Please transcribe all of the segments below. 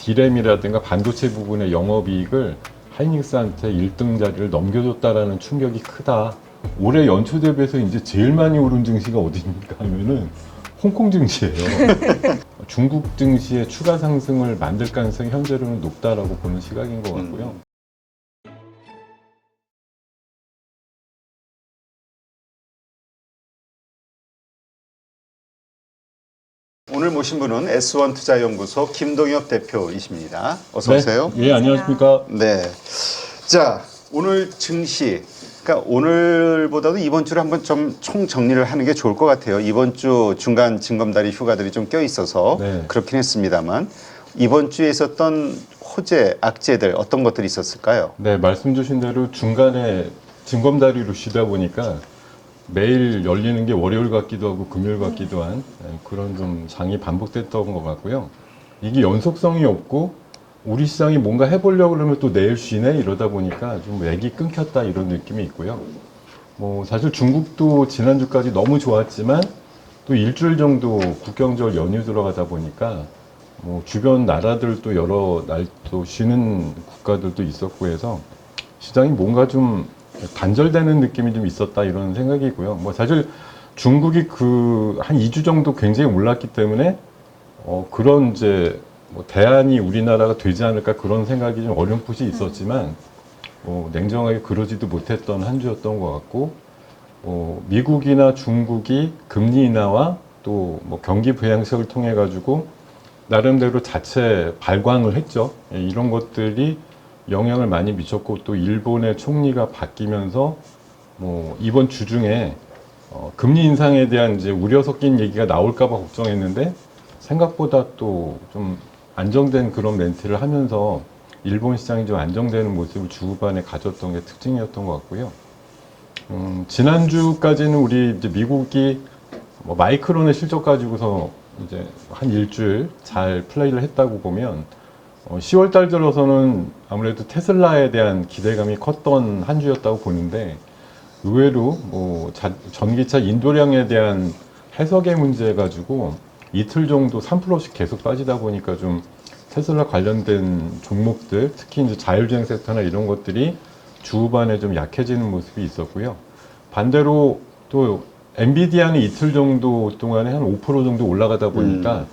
D램이라든가 반도체 부분의 영업이익을 하이닉스한테 1등 자리를 넘겨줬다라는 충격이 크다. 올해 연초 대비해서 이제 제일 많이 오른 증시가 어디입니까 하면은 홍콩 증시예요. 중국 증시의 추가 상승을 만들 가능성이 현재로는 높다라고 보는 시각인 것 같고요. 오늘 모신 분은 S1 투자연구소 김동엽 대표이십니다. 어서 네. 오세요. 예, 안녕하십니까. 네. 자, 오늘 증시. 그러니까 오늘보다도 이번 주를 한번 좀 총 정리를 하는 게 좋을 것 같아요. 이번 주 중간 징검다리 휴가들이 좀 껴 있어서 네. 그렇긴 했습니다만 이번 주에 있었던 호재, 악재들 어떤 것들이 있었을까요? 네, 말씀 주신 대로 중간에 징검다리로 쉬다 보니까 매일 열리는 게 월요일 같기도 하고 금요일 같기도 한 그런 좀 장이 반복됐던 것 같고요. 이게 연속성이 없고 우리 시장이 뭔가 해보려고 그러면 또 내일 쉬네 이러다 보니까 좀 맥이 끊겼다 이런 느낌이 있고요. 뭐 사실 중국도 지난주까지 너무 좋았지만 또 일주일 정도 국경절 연휴 들어가다 보니까 뭐 주변 나라들도 여러 날 또 쉬는 국가들도 있었고 해서 시장이 뭔가 좀 단절되는 느낌이 좀 있었다 이런 생각이고요. 뭐 사실 중국이 그 한 2주 정도 굉장히 올랐기 때문에 그런 이제 뭐 대안이 우리나라가 되지 않을까 그런 생각이 좀 어렴풋이 있었지만 냉정하게 그러지도 못했던 한 주였던 것 같고 미국이나 중국이 금리 인하와 또 뭐 경기 부양책을 통해 가지고 나름대로 자체 발광을 했죠. 예, 이런 것들이 영향을 많이 미쳤고 또 일본의 총리가 바뀌면서 뭐 이번 주 중에 금리 인상에 대한 이제 우려 섞인 얘기가 나올까 봐 걱정했는데 생각보다 또 좀 안정된 그런 멘트를 하면서 일본 시장이 좀 안정되는 모습을 주 후반에 가졌던 게 특징이었던 것 같고요. 지난주까지는 우리 이제 미국이 뭐 마이크론의 실적 가지고서 이제 한 일주일 잘 플레이를 했다고 보면 10월 달 들어서는 아무래도 테슬라에 대한 기대감이 컸던 한 주였다고 보는데 의외로 뭐 전기차 인도량에 대한 해석의 문제 가지고 이틀 정도 3%씩 계속 빠지다 보니까 좀 테슬라 관련된 종목들 특히 이제 자율주행 섹터나 이런 것들이 주 후반에 좀 약해지는 모습이 있었고요. 반대로 또 엔비디아는 이틀 정도 동안에 한 5% 정도 올라가다 보니까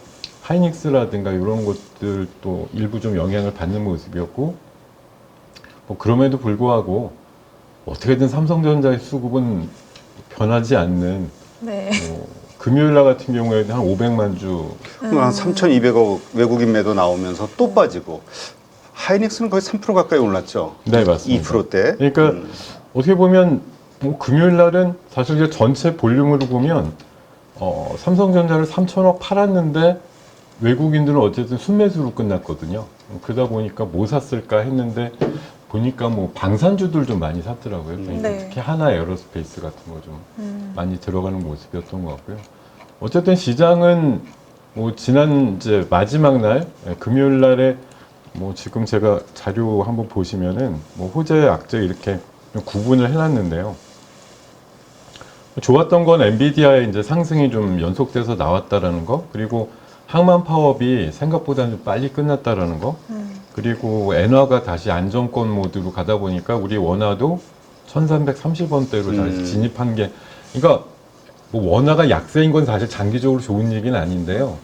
하이닉스라든가 이런 것들도 일부 좀 영향을 받는 모습이었고 뭐 그럼에도 불구하고 어떻게든 삼성전자의 수급은 변하지 않는 네. 금요일 날 같은 경우에는 한 500만 주 한 3,200억 외국인 매도 나오면서 또 빠지고 하이닉스는 거의 3% 가까이 올랐죠. 네, 맞습니다. 2%대. 그러니까 어떻게 보면 뭐 금요일 날은 사실 이제 전체 볼륨으로 보면 삼성전자를 3천억 팔았는데 외국인들은 어쨌든 순매수로 끝났거든요. 그러다 보니까 뭐 샀을까 했는데 보니까 뭐 방산주들 좀 많이 샀더라고요. 그러니까 네. 특히 하나 에어로스페이스 같은 거 좀 많이 들어가는 모습이었던 것 같고요. 어쨌든 시장은 뭐 지난 이제 마지막 날 금요일 날에 뭐 지금 제가 자료 한번 보시면은 뭐 호재 악재 이렇게 구분을 해놨는데요. 좋았던 건 엔비디아의 이제 상승이 좀 연속돼서 나왔다라는 거, 그리고 항만 파업이 생각보다 좀 빨리 끝났다라는 거, 그리고 엔화가 다시 안정권 모드로 가다 보니까 우리 원화도 1330원대로 다시 진입한 게, 그러니까 뭐 원화가 약세인 건 사실 장기적으로 좋은 얘기는 아닌데요.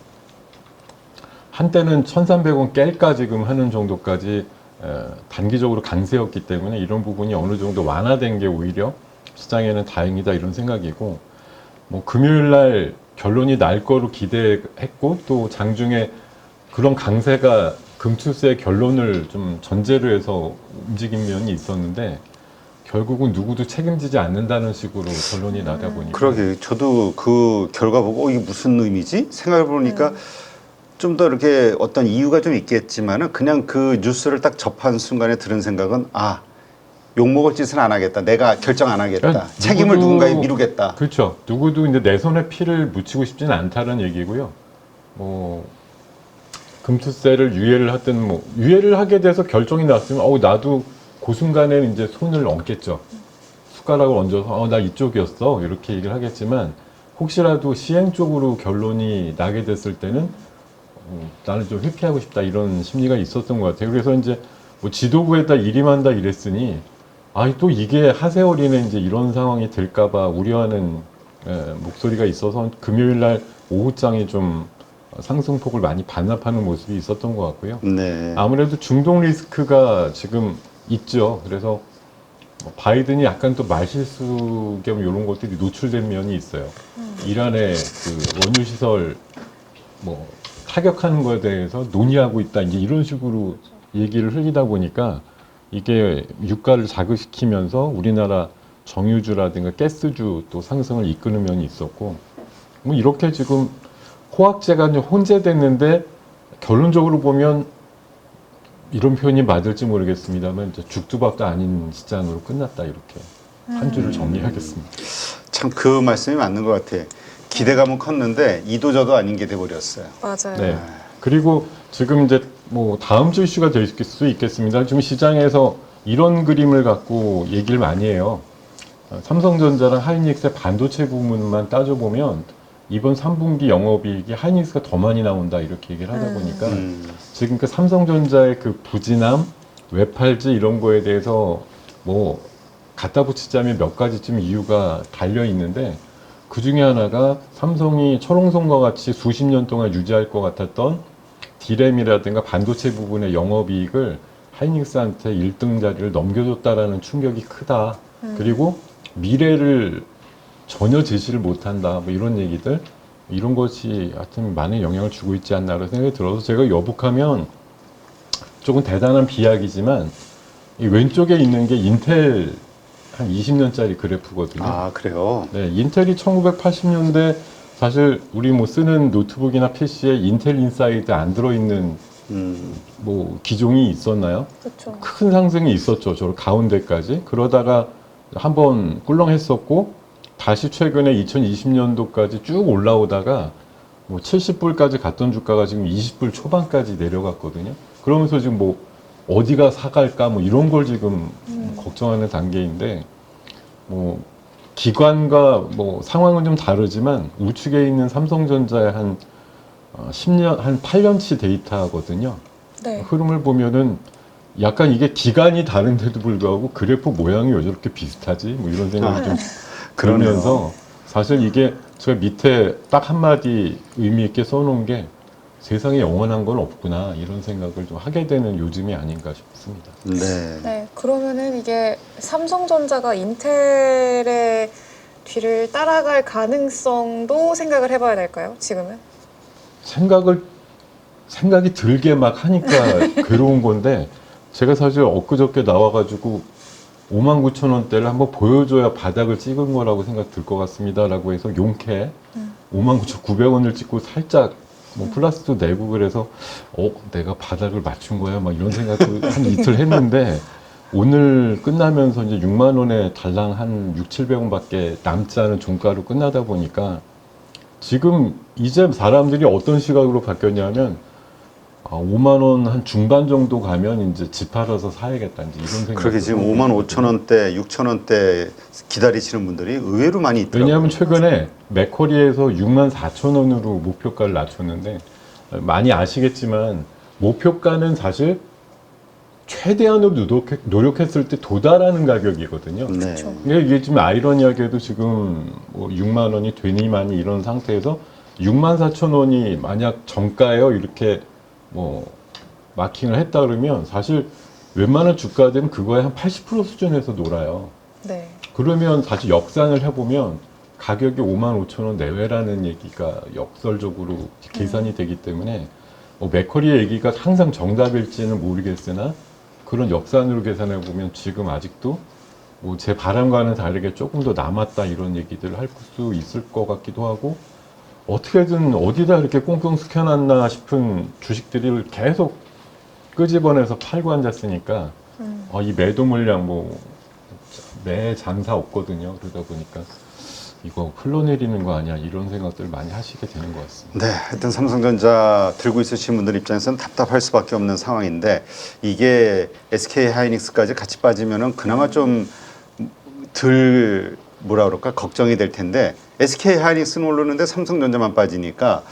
한때는 1300원 깰까 지금 하는 정도까지 단기적으로 강세였기 때문에 이런 부분이 어느 정도 완화된 게 오히려 시장에는 다행이다 이런 생각이고, 뭐 금요일 날 결론이 날 거로 기대했고 또 장중에 그런 강세가 금투세 결론을 좀 전제로 해서 움직인 면이 있었는데 결국은 누구도 책임지지 않는다는 식으로 결론이 나다 보니까 그러게 저도 그 결과 보고 이게 무슨 의미지? 생각해 보니까 좀 더 이렇게 어떤 이유가 좀 있겠지만은 그냥 그 뉴스를 딱 접한 순간에 들은 생각은 욕먹을 짓은 안 하겠다. 내가 결정 안 하겠다. 그러니까 책임을 누구도- 누군가에 미루겠다. 그렇죠. 누구도 이제 내 손에 피를 묻히고 싶지는 않다는 얘기고요. 뭐 금투세를 유예를 하든 뭐 유예를 하게 돼서 결정이 났으면 나도 그 순간에는 이제 손을 얹겠죠. 숟가락을 얹어서 나 이쪽이었어 이렇게 얘기를 하겠지만 혹시라도 시행 쪽으로 결론이 나게 됐을 때는 나는 좀 회피하고 싶다 이런 심리가 있었던 것 같아요. 그래서 이제 뭐 지도부에다 일임한다 이랬으니 또 이게 하세월이네 이제 이런 상황이 될까봐 우려하는 목소리가 있어서 금요일 날 오후장에 좀 상승폭을 많이 반납하는 모습이 있었던 것 같고요. 네. 아무래도 중동 리스크가 지금 있죠. 그래서 바이든이 약간 또 말실수 겸 이런 것들이 노출된 면이 있어요. 이란의 그 원유 시설 뭐 타격하는 거에 대해서 논의하고 있다 이제 이런 식으로 얘기를 흘리다 보니까 이게 유가를 자극시키면서 우리나라 정유주라든가 가스주 또 상승을 이끄는 면이 있었고 뭐 이렇게 지금 호황제가 이제 혼재됐는데 결론적으로 보면 이런 표현이 맞을지 모르겠습니다만 이제 죽두밥도 아닌 시장으로 끝났다 이렇게 한 줄을 정리하겠습니다. 참 그 말씀이 맞는 것 같아. 기대감은 컸는데 이도저도 아닌 게 돼버렸어요. 맞아요. 네. 그리고 지금 이제 뭐 다음 주 이슈가 될 수 있겠습니다. 지금 시장에서 이런 그림을 갖고 얘기를 많이 해요. 삼성전자랑 하이닉스의 반도체 부문만 따져보면 이번 3분기 영업이익이 하이닉스가 더 많이 나온다 이렇게 얘기를 하다 보니까 지금 그 삼성전자의 그 부진함, 외팔지 이런 거에 대해서 뭐 갖다 붙이자면 몇 가지쯤 이유가 달려 있는데 그 중에 하나가 삼성이 철옹성과 같이 수십 년 동안 유지할 것 같았던 D램이라든가 반도체 부분의 영업이익을 하이닉스한테 1등 자리를 넘겨줬다라는 충격이 크다. 그리고 미래를 전혀 제시를 못한다. 뭐 이런 얘기들 이런 것이 하여튼 많은 영향을 주고 있지 않나라는 생각이 들어서 제가 여북하면 조금 대단한 비약이지만 이 왼쪽에 있는 게 인텔 한 20년짜리 그래프거든요. 아, 그래요? 네, 인텔이 1980년대 사실 우리 뭐 쓰는 노트북이나 PC에 인텔 인사이드 안 들어있는 뭐 기종이 있었나요? 그렇죠. 큰 상승이 있었죠. 저 가운데까지. 그러다가 한번 꿀렁했었고 다시 최근에 2020년도까지 쭉 올라오다가 뭐 70불까지 갔던 주가가 지금 20불 초반까지 내려갔거든요. 그러면서 지금 뭐 어디가 사갈까 뭐 이런 걸 지금 걱정하는 단계인데 뭐 기관과 뭐 상황은 좀 다르지만 우측에 있는 삼성전자의 한 10년 한 8년치 데이터거든요. 네. 흐름을 보면은 약간 이게 기간이 다른데도 불구하고 그래프 모양이 왜 저렇게 비슷하지? 뭐 이런 생각이 좀 들면서 사실 이게 제가 밑에 딱 한마디 의미 있게 써놓은 게 세상에 영원한 건 없구나 이런 생각을 좀 하게 되는 요즘이 아닌가 싶습니다. 네. 네. 그러면은 이게 삼성전자가 인텔의 뒤를 따라갈 가능성도 생각을 해봐야 될까요? 지금은? 생각이 들게 막 하니까 괴로운 건데 제가 사실 엊그저께 나와가지고 59,000원대를 한번 보여줘야 바닥을 찍은 거라고 생각 들 것 같습니다라고 해서 용케 59,900원을 찍고 살짝 뭐 플러스도 내고 그래서 내가 바닥을 맞춘 거야 막 이런 생각도 한 이틀 했는데 오늘 끝나면서 이제 6만 원에 달랑 한 6,700원밖에 남지 않은 종가로 끝나다 보니까 지금 이제 사람들이 어떤 시각으로 바뀌었냐면 5만 원 한 중반 정도 가면 이제 집 팔아서 사야겠다 이제 이런 생각. 그렇게 지금 5만 5천 원대, 6천 원대 기다리시는 분들이 의외로 많이 있더라고요. 왜냐하면 최근에 맥커리에서 6만 4천 원으로 목표가를 낮췄는데 많이 아시겠지만 목표가는 사실 최대한으로 노력했을 때 도달하는 가격이거든요. 네. 근데 이게 지금 아이러니하게도 지금 뭐 6만 원이 되니 많이 이런 상태에서 6만 4천 원이 만약 정가예요 이렇게 뭐 마킹을 했다 그러면 사실 웬만한 주가들은 그거에 한 80% 수준에서 놀아요. 네. 그러면 사실 역산을 해보면 가격이 5만 5천 원 내외라는 얘기가 역설적으로 계산이 되기 때문에 맥커리의 얘기가 항상 정답일지는 모르겠으나 그런 역산으로 계산해 보면 지금 아직도 뭐 제 바람과는 다르게 조금 더 남았다 이런 얘기들을 할 수 있을 것 같기도 하고 어떻게든 어디다 이렇게 꽁꽁 숙여놨나 싶은 주식들을 계속 끄집어내서 팔고 앉았으니까 이 매도 물량 뭐 매 장사 없거든요. 그러다 보니까 이거 흘러내리는 거 아니야 이런 생각들을 많이 하시게 되는 것 같습니다. 네, 하여튼 삼성전자 들고 있으신 분들 입장에서는 답답할 수밖에 없는 상황인데 이게 SK 하이닉스까지 같이 빠지면은 그나마 좀 덜 뭐라 그럴까 걱정이 될 텐데 SK 하이닉스는 오르는데 삼성전자만 빠지니까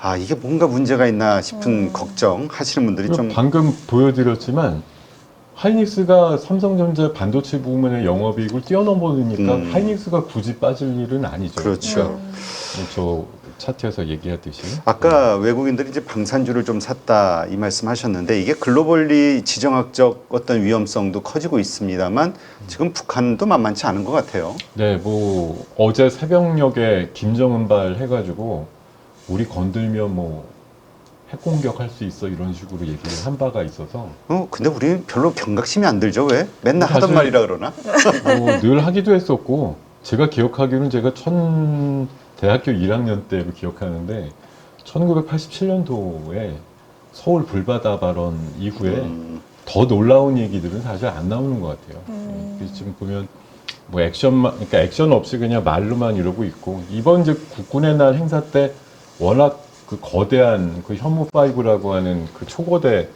아 이게 뭔가 문제가 있나 싶은 걱정하시는 분들이 좀 방금 보여드렸지만 하이닉스가 삼성전자 반도체 부문의 영업이익을 뛰어넘으니까 하이닉스가 굳이 빠질 일은 아니죠. 그렇죠. 저 차트에서 얘기했듯이. 아까 외국인들이 이제 방산주를 좀 샀다 이 말씀하셨는데 이게 글로벌리 지정학적 어떤 위험성도 커지고 있습니다만 지금 북한도 만만치 않은 것 같아요. 네, 뭐 어제 새벽녘에 김정은발 해가지고 우리 건들면 뭐 핵공격할 수 있어 이런 식으로 얘기를 한 바가 있어서 근데 우리는 별로 경각심이 안 들죠 왜? 맨날 하던 사실- 말이라 그러나? 늘 하기도 했었고 제가 기억하기로는 제가 대학교 1학년 때로 기억하는데 1987년도에 서울 불바다 발언 이후에 더 놀라운 얘기들은 사실 안 나오는 것 같아요. 그래서 지금 보면 뭐 그러니까 액션 없이 그냥 말로만 이러고 있고 이번 이제 국군의 날 행사 때 워낙 그 거대한 그 현무5라고 하는 그 초거대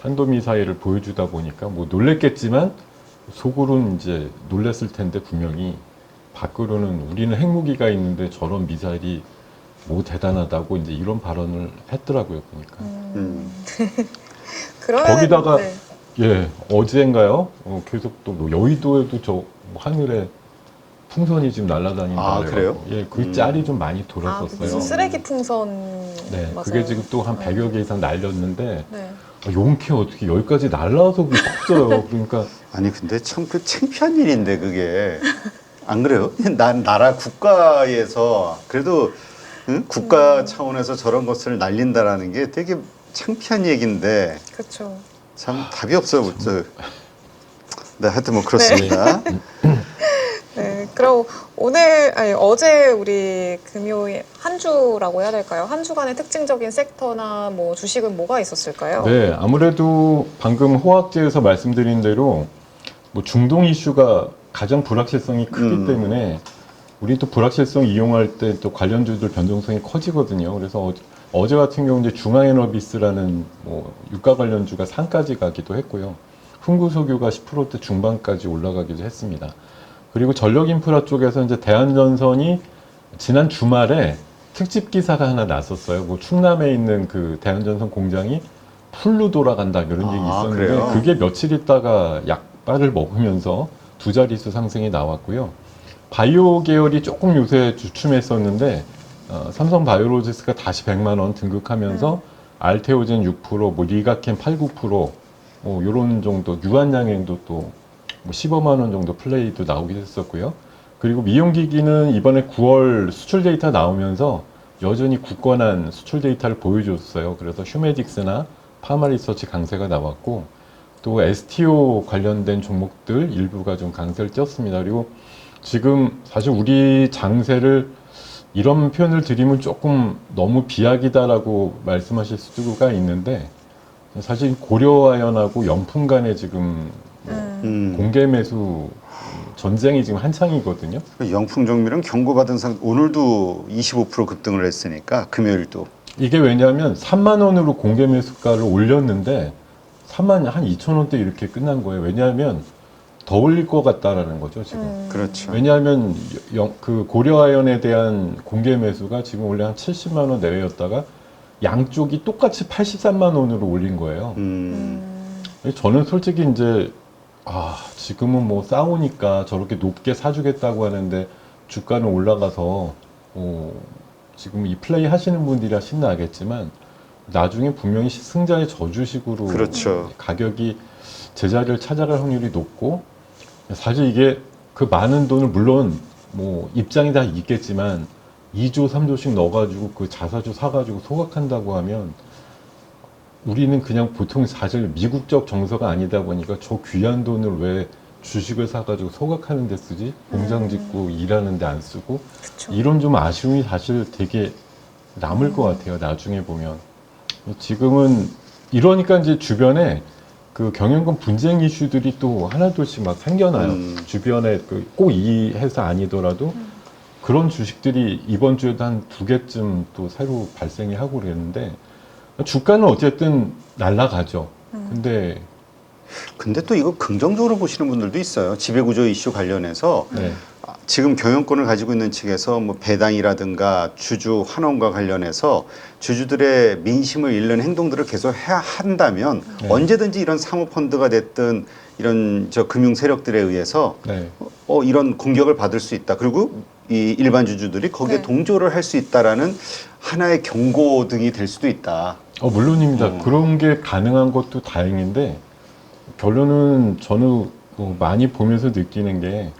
탄도미사일을 보여주다 보니까 뭐 놀랬겠지만 속으로는 이제 놀랬을 텐데 분명히 밖으로는 우리는 핵무기가 있는데 저런 미사일이 뭐 대단하다고 이제 이런 발언을 했더라고요 보니까. 그러면 거기다가 네. 예 어제인가요? 계속 또 뭐 여의도에도 저 하늘에 풍선이 지금 날아다닌다. 아, 그래요? 예, 그 짤이 좀 많이 돌았었어요. 무슨 쓰레기 풍선 네, 맞아요. 그게 지금 또 한 100여 개 이상 날렸는데 네. 용케 어떻게 여기까지 날라와서 그게 터져요. 그러니까 아니 근데 참 그 창피한 일인데 그게 안 그래요? 난 나라 국가에서 그래도 국가 차원에서 저런 것을 날린다라는 게 되게 창피한 얘기인데 그렇죠. 참 답이 없어요. 네, 하여튼 뭐 그렇습니다. 네, 그럼 어제 우리 금요일 한 주라고 해야 될까요? 한 주간의 특징적인 섹터나 뭐 주식은 뭐가 있었을까요? 네, 아무래도 방금 호학제에서 말씀드린 대로 뭐 중동 이슈가 가장 불확실성이 크기 때문에 우리 또 불확실성 이용할 때 또 관련주들 변동성이 커지거든요. 그래서 어제 같은 경우 이제 중앙에너비스라는 뭐 유가 관련주가 상까지 가기도 했고요. 흥구석유가 10%대 중반까지 올라가기도 했습니다. 그리고 전력인프라 쪽에서 이제 대한전선이 지난 주말에 특집 기사가 하나 났었어요. 뭐 충남에 있는 그 대한전선 공장이 풀로 돌아간다 이런 얘기 있었는데 그래요? 그게 며칠 있다가 약발을 먹으면서 두 자릿수 상승이 나왔고요. 바이오 계열이 조금 요새 주춤했었는데 삼성 바이오로지스가 다시 100만 원 등극하면서 알테오젠 6%, 뭐 리가켄 8, 9%, 요런 정도 유한양행도 또 뭐 15만 원 정도 플레이도 나오기도 했었고요. 그리고 미용기기는 이번에 9월 수출 데이터 나오면서 여전히 굳건한 수출 데이터를 보여줬어요. 그래서 휴메딕스나 파마리서치 강세가 나왔고 또 STO 관련된 종목들 일부가 좀 강세를 띄었습니다. 그리고 지금 사실 우리 장세를 이런 표현을 드리면 조금 너무 비약이다라고 말씀하실 수가 있는데 사실 고려아연하고 영풍 간에 지금 공개 매수 전쟁이 지금 한창이거든요. 영풍정밀은 경고받은 오늘도 25% 급등을 했으니까 금요일도 이게 왜냐하면 3만 원으로 공개 매수가를 올렸는데 3만 한 2천 원대 이렇게 끝난 거예요. 왜냐하면 더 올릴 것 같다라는 거죠 지금. 그렇죠. 왜냐하면 그 고려아연에 대한 공개 매수가 지금 원래 한 70만 원 내외였다가 양쪽이 똑같이 83만 원으로 올린 거예요. 저는 솔직히 이제 지금은 뭐 싸우니까 저렇게 높게 사주겠다고 하는데 주가는 올라가서 지금 이 플레이 하시는 분들이야 신나겠지만 나중에 분명히 승자의 저주식으로 그렇죠. 가격이 제자리를 찾아갈 확률이 높고 사실 이게 그 많은 돈을 물론 뭐 입장이 다 있겠지만 2조, 3조씩 넣어가지고 그 자사주 사가지고 소각한다고 하면 우리는 그냥 보통 사실 미국적 정서가 아니다 보니까 저 귀한 돈을 왜 주식을 사가지고 소각하는 데 쓰지? 공장 짓고 일하는 데 안 쓰고 그쵸. 이런 좀 아쉬움이 사실 되게 남을 것 같아요. 나중에 보면. 지금은 이러니까 이제 주변에 그 경영권 분쟁 이슈들이 또 하나둘씩 막 생겨나요. 주변에 꼭 이 회사 아니더라도 그런 주식들이 이번 주에도 한 2개쯤 또 새로 발생이 하고 그랬는데 주가는 어쨌든 날아가죠. 근데 또 이거 긍정적으로 보시는 분들도 있어요. 지배구조 이슈 관련해서 네. 지금 경영권을 가지고 있는 측에서 뭐 배당이라든가 주주 환원과 관련해서 주주들의 민심을 잃는 행동들을 계속 해야 한다면 네. 언제든지 이런 사모펀드가 됐든 이런 금융 세력들에 의해서 네. 이런 공격을 받을 수 있다. 그리고 이 일반 주주들이 거기에 네. 동조를 할 수 있다라는 하나의 경고등이 될 수도 있다. 물론입니다. 그런 게 가능한 것도 다행인데 결론은 저는 뭐 많이 보면서 느끼는 게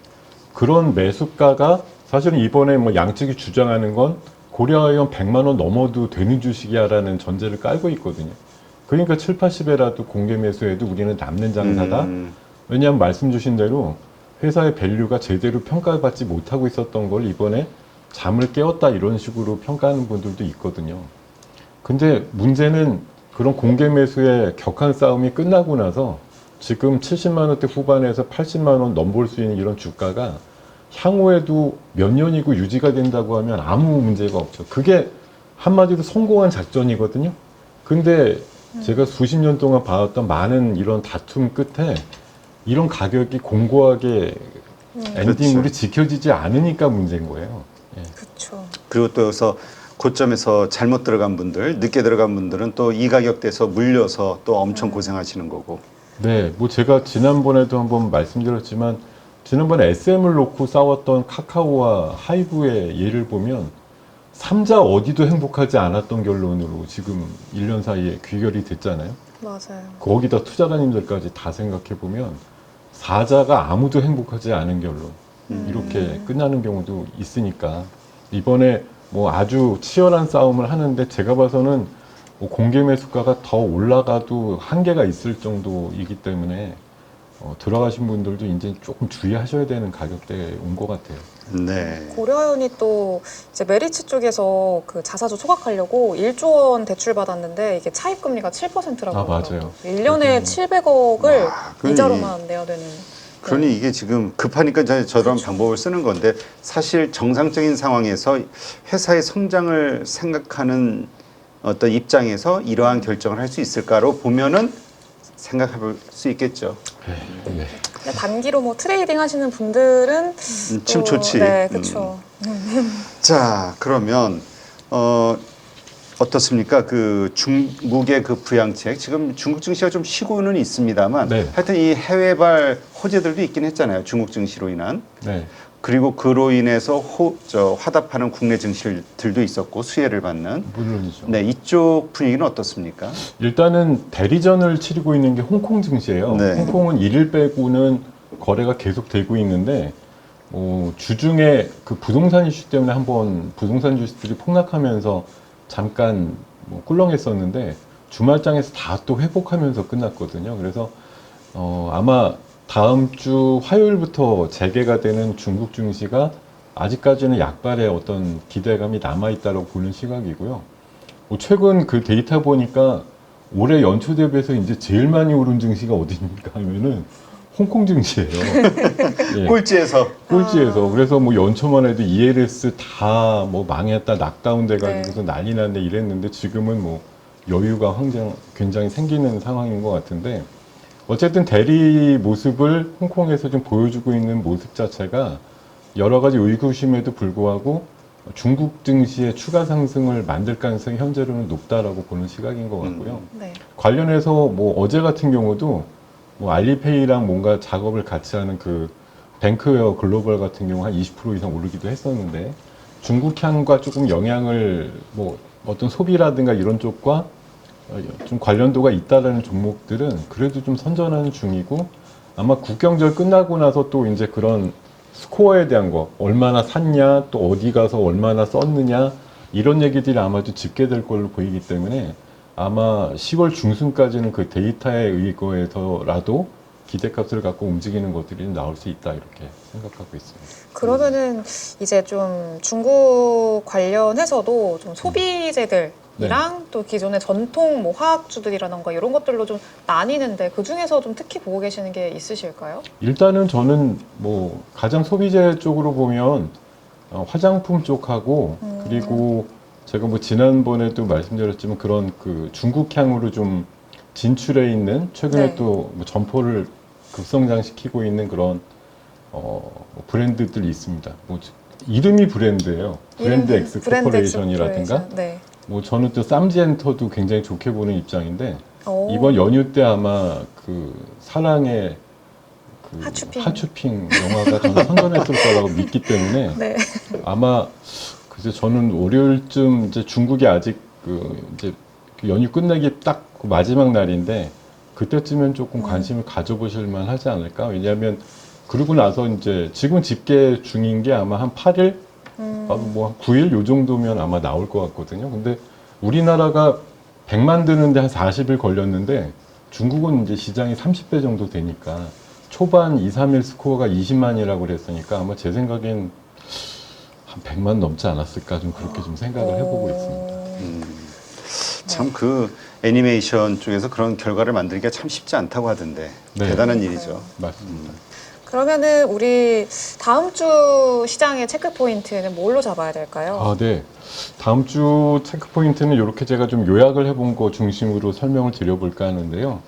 그런 매수가가 사실은 이번에 뭐 양측이 주장하는 건 고려하여 100만 원 넘어도 되는 주식이야라는 전제를 깔고 있거든요. 그러니까 7, 80에라도 공개 매수해도 우리는 남는 장사다. 왜냐하면 말씀 주신 대로 회사의 밸류가 제대로 평가받지 못하고 있었던 걸 이번에 잠을 깨웠다 이런 식으로 평가하는 분들도 있거든요. 근데 문제는 그런 공개 매수의 격한 싸움이 끝나고 나서 지금 70만 원대 후반에서 80만 원 넘볼 수 있는 이런 주가가 향후에도 몇 년이고 유지가 된다고 하면 아무 문제가 없죠. 그게 한마디로 성공한 작전이거든요. 근데 제가 수십 년 동안 봐왔던 많은 이런 다툼 끝에 이런 가격이 공고하게 엔딩으로 그렇죠. 지켜지지 않으니까 문제인 거예요. 예. 그렇죠. 그리고 또 여기서 고점에서 잘못 들어간 분들, 늦게 들어간 분들은 또 이 가격대에서 물려서 또 엄청 고생하시는 거고. 네, 뭐 제가 지난번에도 한번 말씀드렸지만 지난번에 SM을 놓고 싸웠던 카카오와 하이브의 예를 보면 삼자 어디도 행복하지 않았던 결론으로 지금 1년 사이에 귀결이 됐잖아요. 맞아요. 거기다 투자가님들까지 다 생각해 보면 사자가 아무도 행복하지 않은 결론 이렇게 끝나는 경우도 있으니까 이번에 뭐 아주 치열한 싸움을 하는데 제가 봐서는 뭐 공개 매수가가 더 올라가도 한계가 있을 정도이기 때문에 들어가신 분들도 이제 조금 주의하셔야 되는 가격대에 온 것 같아요. 네. 고려아연이 또 이제 메리츠 쪽에서 그 자사주 초각하려고 1조 원 대출 받았는데 이게 차입 금리가 7%라고 아, 맞아요. 1년에 그렇군요. 700억을 그러니- 이자로만 내야 되는. 그러니 이게 지금 급하니까 저런 그렇죠. 방법을 쓰는 건데 사실 정상적인 상황에서 회사의 성장을 생각하는 어떤 입장에서 이러한 결정을 할 수 있을까로 보면은 생각해 볼 수 있겠죠. 네. 근데 단기로 뭐 트레이딩 하시는 분들은 참 또- 좋지. 네, 그렇죠. 자, 그러면 어떻습니까? 그 중국의 그 부양책 지금 중국 증시가 좀 쉬고는 있습니다만 네. 하여튼 이 해외발 호재들도 있긴 했잖아요. 중국 증시로 인한. 네. 그리고 그로 인해서 화답하는 국내 증시들도 있었고 수혜를 받는. 물론이죠. 네, 이쪽 분위기는 어떻습니까? 일단은 대리전을 치르고 있는 게 홍콩 증시예요. 네. 홍콩은 1일 빼고는 거래가 계속 되고 있는데 주중에 그 부동산 이슈 때문에 한번 부동산 주식들이 폭락하면서 잠깐 꿀렁했었는데 주말장에서 다 또 회복하면서 끝났거든요. 그래서 아마 다음 주 화요일부터 재개가 되는 중국 증시가 아직까지는 약발의 어떤 기대감이 남아있다고 보는 시각이고요. 최근 그 데이터 보니까 올해 연초 대비해서 이제 제일 많이 오른 증시가 어디입니까 하면은 홍콩 증시예요. 예, 꼴찌에서. 꼴찌에서. 그래서 뭐 연초만 해도 ELS 다 뭐 망했다, 낙다운 돼가지고서 네. 난리 났네 이랬는데 지금은 뭐 여유가 굉장히 생기는 상황인 것 같은데 어쨌든 대리 모습을 홍콩에서 좀 보여주고 있는 모습 자체가 여러 가지 의구심에도 불구하고 중국 증시의 추가 상승을 만들 가능성이 현재로는 높다라고 보는 시각인 것 같고요. 네. 관련해서 뭐 어제 같은 경우도 뭐 알리페이랑 뭔가 작업을 같이 하는 그 뱅크웨어 글로벌 같은 경우 한 20% 이상 오르기도 했었는데 중국향과 조금 영향을 뭐 어떤 소비라든가 이런 쪽과 좀 관련도가 있다라는 종목들은 그래도 좀 선전하는 중이고 아마 국경절 끝나고 나서 또 이제 그런 스코어에 대한 거 얼마나 샀냐 또 어디 가서 얼마나 썼느냐 이런 얘기들이 아마도 집계될 걸로 보이기 때문에 아마 10월 중순까지는 그 데이터에 의거해서라도 기대값을 갖고 움직이는 것들이 좀 나올 수 있다 이렇게 생각하고 있습니다. 그러면은 이제 좀 중국 관련해서도 좀 소비재들이랑 또 기존의 전통 뭐 화학주들이라던가 이런 것들로 좀 나뉘는데 그 중에서 좀 특히 보고 계시는 게 있으실까요? 일단은 저는 뭐 가장 소비재 쪽으로 보면 화장품 쪽하고 그리고 제가 뭐 지난번에도 말씀드렸지만 그런 그 중국향으로 좀 진출해 있는 최근에 네. 또뭐 점포를 급성장시키고 있는 그런 브랜드들이 있습니다. 뭐 이름이 브랜드예요. 브랜드 이름이 X 브랜드 코퍼레이션이라든가. 엑스코퍼레이션. 네. 뭐 저는 또 쌈지엔터도 굉장히 좋게 보는 입장인데 오. 이번 연휴 때 아마 그 사랑의 그 하츄핑. 영화가 저는 선전했을 거라고 믿기 때문에 네. 아마 그래서 저는 월요일쯤 이제 중국이 아직 그 이제 그 연휴 끝내기 딱 그 마지막 날인데 그때쯤엔 조금 관심을 가져보실 만 하지 않을까? 왜냐하면 그러고 나서 이제 지금 집계 중인 게 아마 한 8일, 뭐 9일 요 정도면 아마 나올 것 같거든요. 근데 우리나라가 100만 드는데 한 40일 걸렸는데 중국은 이제 시장이 30배 정도 되니까 초반 2, 3일 스코어가 20만이라고 그랬으니까 아마 제 생각엔 한 100만 넘지 않았을까 좀 그렇게 좀 생각을 해보고 있습니다. 참 그 애니메이션 쪽에서 그런 결과를 만들기가 참 쉽지 않다고 하던데 네. 대단한 일이죠. 맞습니다. 그러면은 우리 다음 주 시장의 체크 포인트는 뭘로 잡아야 될까요? 아, 네. 다음 주 체크 포인트는 이렇게 제가 좀 요약을 해본 거 중심으로 설명을 드려볼까 하는데요.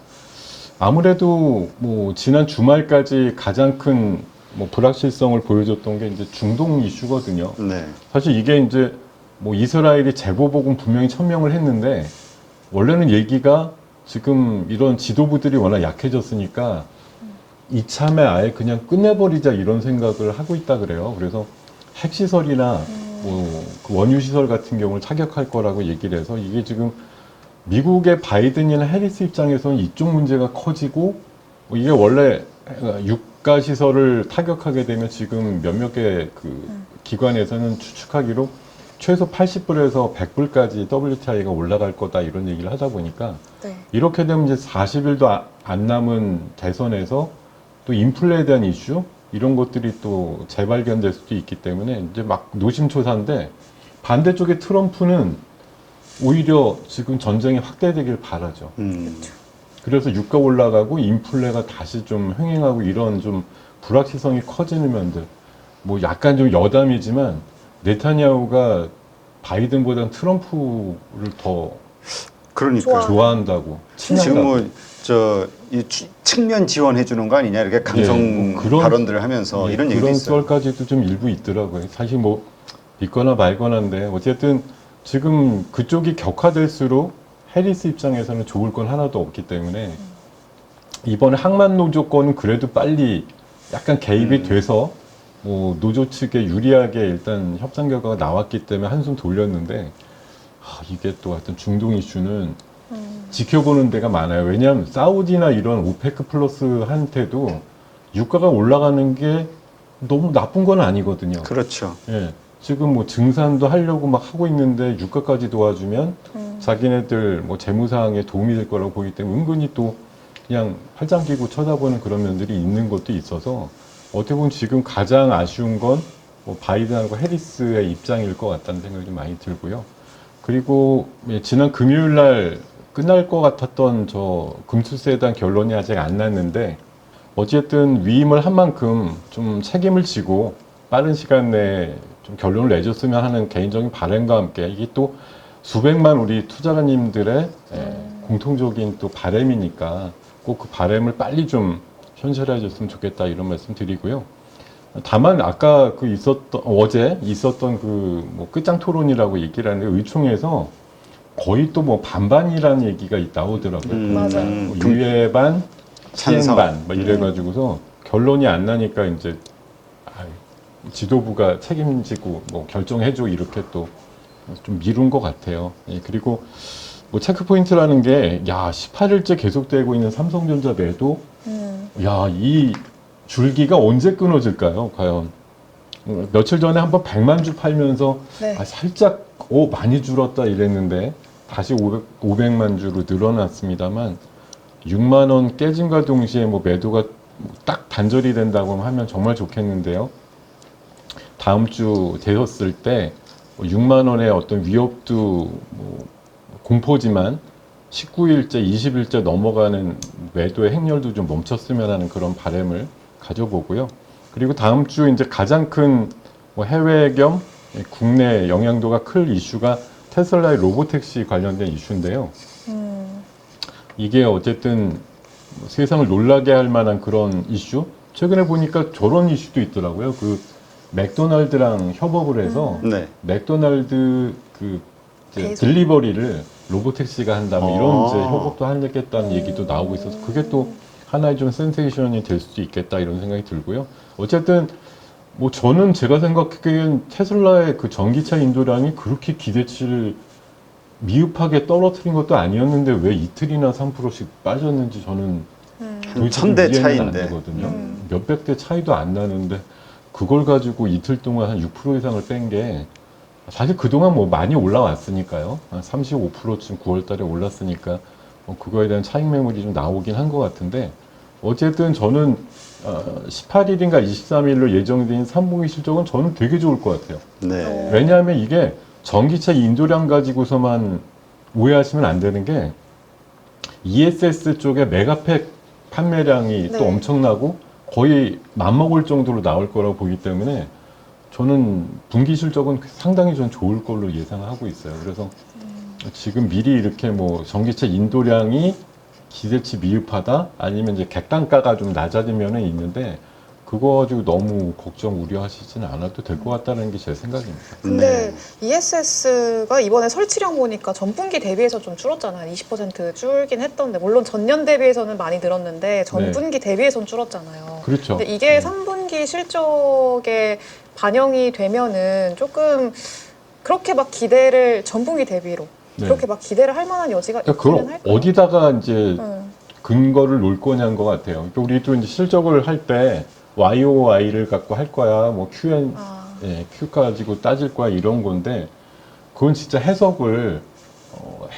아무래도 뭐 지난 주말까지 가장 큰 뭐 불확실성을 보여줬던 게 이제 중동 이슈거든요. 네. 사실 이게 이제 뭐 이스라엘이 재보복은 분명히 천명을 했는데 원래는 얘기가 지금 이런 지도부들이 워낙 약해졌으니까 이참에 아예 그냥 끝내버리자 이런 생각을 하고 있다 그래요. 그래서 핵시설이나 뭐그 원유시설 같은 경우를 타격할 거라고 얘기를 해서 이게 지금 미국의 바이든이나 해리스 입장에서는 이쪽 문제가 커지고 이게 원래 유가 시설을 타격하게 되면 지금 몇몇 개 그 기관에서는 추측하기로 최소 80불에서 100불까지 WTI가 올라갈 거다 이런 얘기를 하다 보니까 네. 이렇게 되면 이제 40일도 안 남은 대선에서 또 인플레에 대한 이슈 이런 것들이 또 재발견될 수도 있기 때문에 이제 막 노심초사인데 반대쪽에 트럼프는 오히려 지금 전쟁이 확대되길 바라죠. 그래서 유가 올라가고 인플레가 다시 좀 횡행하고 이런 좀 불확실성이 커지는 면들 뭐 약간 좀 여담이지만 네타냐후가 바이든보다는 트럼프를 더 그러니까 좋아한다고 지금 뭐 저 이 측면 지원해 주는 거 아니냐 이렇게 강성 예, 뭐 그런- 발언들을 하면서 예, 이런 얘기도 그런 있어요. 썰까지도 좀 일부 있더라고요. 사실 뭐 믿거나 말거나인데 어쨌든 지금 그쪽이 격화될수록 해리스 입장에서는 좋을 건 하나도 없기 때문에 이번에 항만 노조 건은 그래도 빨리 약간 개입이 돼서 뭐 노조 측에 유리하게 일단 협상 결과가 나왔기 때문에 한숨 돌렸는데 이게 또 하여튼 중동 이슈는 지켜보는 데가 많아요. 왜냐하면 사우디나 이런 오페크 플러스한테도 유가가 올라가는 게 너무 나쁜 건 아니거든요. 그렇죠. 예, 지금 뭐 증산도 하려고 막 하고 있는데 유가까지 도와주면 자기네들 뭐 재무상에 도움이 될 거라고 보기 때문에 은근히 또 그냥 팔짱 끼고 쳐다보는 그런 면들이 있는 것도 있어서 어떻게 보면 지금 가장 아쉬운 건 뭐 바이든하고 해리스의 입장일 것 같다는 생각이 좀 많이 들고요. 그리고 예, 지난 금요일 날 끝날 것 같았던 저 금수세에 대한 결론이 아직 안 났는데 어쨌든 위임을 한 만큼 좀 책임을 지고 빠른 시간 내에 좀 결론을 내줬으면 하는 개인적인 바람과 함께 이게 또 수백만 우리 투자자님들의 공통적인 또 바람이니까 꼭 그 바람을 빨리 좀 현실화해 줬으면 좋겠다 이런 말씀 드리고요. 다만 아까 그 어제 있었던 그 뭐 끝장 토론이라고 얘기를 하는데 의총에서 거의 또 뭐 반반이라는 얘기가 나오더라고요. 맞아요. 뭐 유예 반, 시행 찬성. 반, 뭐 이래가지고서 결론이 안 나니까 이제 지도부가 책임지고 뭐 결정해줘 이렇게 또 좀 미룬 것 같아요. 예, 그리고 뭐 체크 포인트라는 게 18일째 계속되고 있는 삼성전자 매도, 이 줄기가 언제 끊어질까요? 과연 며칠 전에 한번 100만 주 팔면서 네. 살짝 많이 줄었다 이랬는데 다시 500만 주로 늘어났습니다만 6만 원 깨짐과 동시에 뭐 매도가 딱 단절이 된다고 하면 정말 좋겠는데요. 다음 주 되었을 때 6만 원의 어떤 위협도 뭐 공포지만 19일째, 20일째 넘어가는 매도의 행렬도 좀 멈췄으면 하는 그런 바람을 가져보고요. 그리고 다음 주 이제 가장 큰 뭐 해외 겸 국내 영향도가 클 이슈가 테슬라의 로보택시 관련된 이슈인데요. 이게 어쨌든 세상을 놀라게 할 만한 그런 이슈. 최근에 보니까 저런 이슈도 있더라고요. 그 맥도날드랑 협업을 해서 네. 맥도날드 그 이제 배송. 딜리버리를 로보택시가 한다면 이런 아. 이제 협업도 하겠다는 얘기도 나오고 있어서 그게 또 하나의 좀 센세이션이 될 수도 있겠다 이런 생각이 들고요. 어쨌든 뭐 저는 제가 생각하기엔 테슬라의 그 전기차 인도량이 그렇게 기대치를 미흡하게 떨어뜨린 것도 아니었는데 왜 이틀이나 3%씩 빠졌는지 저는 도대체 1000대 이해는 안 차이인데. 되거든요. 몇백 대 차이도 안 나는데 그걸 가지고 이틀 동안 한 6% 이상을 뺀 게 사실 그동안 뭐 많이 올라왔으니까요. 한 35%쯤 9월 달에 올랐으니까 그거에 대한 차익 매물이 좀 나오긴 한 것 같은데 어쨌든 저는 18일인가 23일로 예정된 3분기 실적은 저는 되게 좋을 것 같아요. 네. 왜냐하면 이게 전기차 인도량 가지고서만 오해하시면 안 되는 게 ESS 쪽에 메가팩 판매량이 네. 또 엄청나고 거의 맞먹을 정도로 나올 거라고 보기 때문에 저는 분기 실적은 상당히 좀 좋을 걸로 예상하고 있어요. 그래서 지금 미리 이렇게 뭐 전기차 인도량이 기대치 미흡하다 아니면 이제 객단가가 좀 낮아지면은 있는데 그거 가지고 너무 걱정 우려하시지는 않아도 될 것 같다는 게 제 생각입니다. 근데 네. ESS가 이번에 설치량 보니까 전분기 대비해서 좀 줄었잖아요. 20% 줄긴 했던데 물론 전년 대비해서는 많이 늘었는데 전분기 대비해서는 줄었잖아요. 그렇죠. 근데 이게 네. 3분기 실적에 반영이 되면은 조금 그렇게 막 기대를 전분기 대비로 네. 그렇게 막 기대를 할 만한 여지가 그러니까 있기는 그걸 할까요? 어디다가 이제 응. 근거를 놓을 거냐는 것 같아요. 그러니까 우리도 이제 실적을 할 때 YOY를 갖고 할 거야, 뭐 QN, Q 가지고 따질 거야 이런 건데 그건 진짜 해석을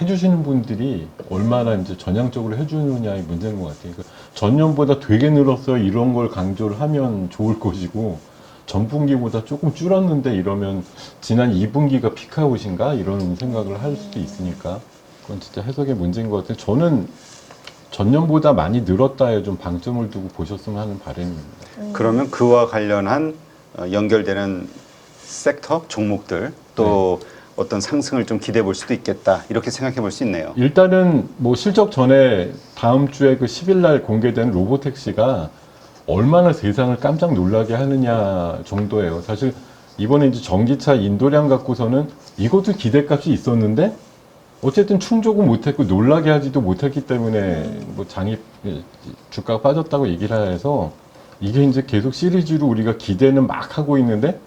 해주시는 분들이 얼마나 이제 전향적으로 해주느냐의 문제인 것 같아요. 그러니까 전년보다 되게 늘었어요 이런 걸 강조를 하면 좋을 것이고 전분기보다 조금 줄었는데 이러면 지난 2분기가 피크아웃인가 이런 생각을 할 수도 있으니까 그건 진짜 해석의 문제인 것 같아요. 저는 전년보다 많이 늘었다에 좀 방점을 두고 보셨으면 하는 바람입니다. 그러면 그와 관련한 연결되는 섹터 종목들 또 어떤 상승을 좀 기대해 볼 수도 있겠다 이렇게 생각해 볼 수 있네요. 일단은 뭐 실적 전에 다음 주에 그 10일 날 공개된 로보택시가 얼마나 세상을 깜짝 놀라게 하느냐 정도예요. 사실 이번에 이제 전기차 인도량 갖고서는 이것도 기대값이 있었는데 어쨌든 충족은 못했고 놀라게 하지도 못했기 때문에 뭐 장이 주가가 빠졌다고 얘기를 해서 이게 이제 계속 시리즈로 우리가 기대는 막 하고 있는데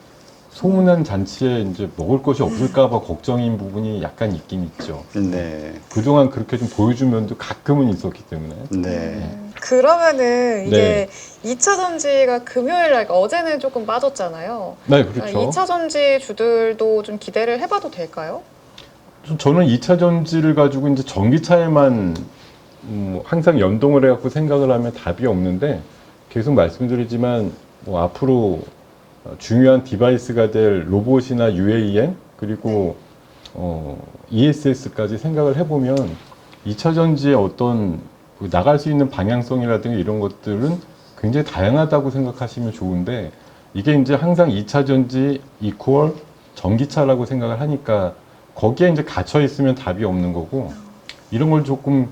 소문난 잔치에 이제 먹을 것이 없을까봐 걱정인 부분이 약간 있긴 있죠. 네. 그동안 그렇게 좀 보여준 면도 가끔은 있었기 때문에. 네. 그러면은 이게 2차 전지가 금요일 날 그러니까 어제는 조금 빠졌잖아요. 네, 그렇죠. 2차 전지 주들도 좀 기대를 해봐도 될까요? 저는 2차 전지를 가지고 이제 전기차에만 항상 연동을 해갖고 생각을 하면 답이 없는데 계속 말씀드리지만 뭐 앞으로 중요한 디바이스가 될 로봇이나 UAM 그리고 ESS까지 생각을 해보면 2차 전지의 어떤 나갈 수 있는 방향성이라든가 이런 것들은 굉장히 다양하다고 생각하시면 좋은데 이게 이제 항상 2차 전지 이퀄 전기차라고 생각을 하니까 거기에 이제 갇혀 있으면 답이 없는 거고 이런 걸 조금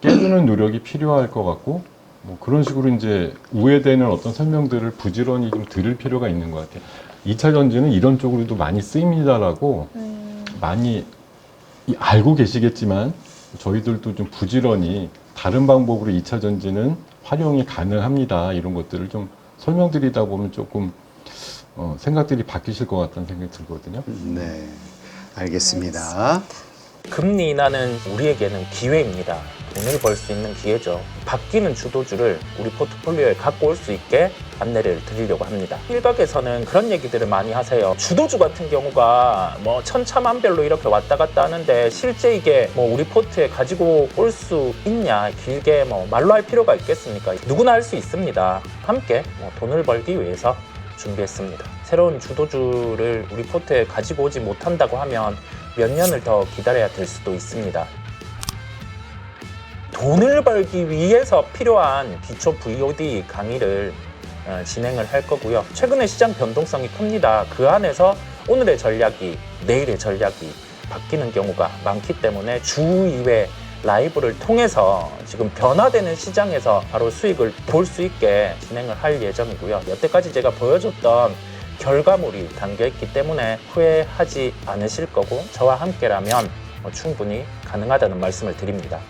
깨주는 노력이 필요할 것 같고 뭐 그런 식으로 이제 우회되는 어떤 설명들을 부지런히 좀 들을 필요가 있는 것 같아요. 2차 전지는 이런 쪽으로도 많이 쓰입니다라고 많이 알고 계시겠지만 저희들도 좀 부지런히 다른 방법으로 2차 전지는 활용이 가능합니다. 이런 것들을 좀 설명드리다 보면 조금 생각들이 바뀌실 것 같다는 생각이 들거든요. 네. 알겠습니다. 금리 인하는 우리에게는 기회입니다. 돈을 벌 수 있는 기회죠. 바뀌는 주도주를 우리 포트폴리오에 갖고 올 수 있게 안내를 드리려고 합니다. 일각에서는 그런 얘기들을 많이 하세요. 주도주 같은 경우가 뭐 천차만별로 이렇게 왔다 갔다 하는데 실제 이게 뭐 우리 포트에 가지고 올 수 있냐, 길게 뭐 말로 할 필요가 있겠습니까? 누구나 할 수 있습니다. 함께 뭐 돈을 벌기 위해서 준비했습니다. 새로운 주도주를 우리 포트에 가지고 오지 못한다고 하면 몇 년을 더 기다려야 될 수도 있습니다. 돈을 벌기 위해서 필요한 기초 VOD 강의를 진행을 할 거고요. 최근에 시장 변동성이 큽니다. 그 안에서 오늘의 전략이 내일의 전략이 바뀌는 경우가 많기 때문에 주 2회 라이브를 통해서 지금 변화되는 시장에서 바로 수익을 볼 수 있게 진행을 할 예정이고요. 여태까지 제가 보여줬던 결과물이 담겨있기 때문에 후회하지 않으실 거고 저와 함께라면 충분히 가능하다는 말씀을 드립니다.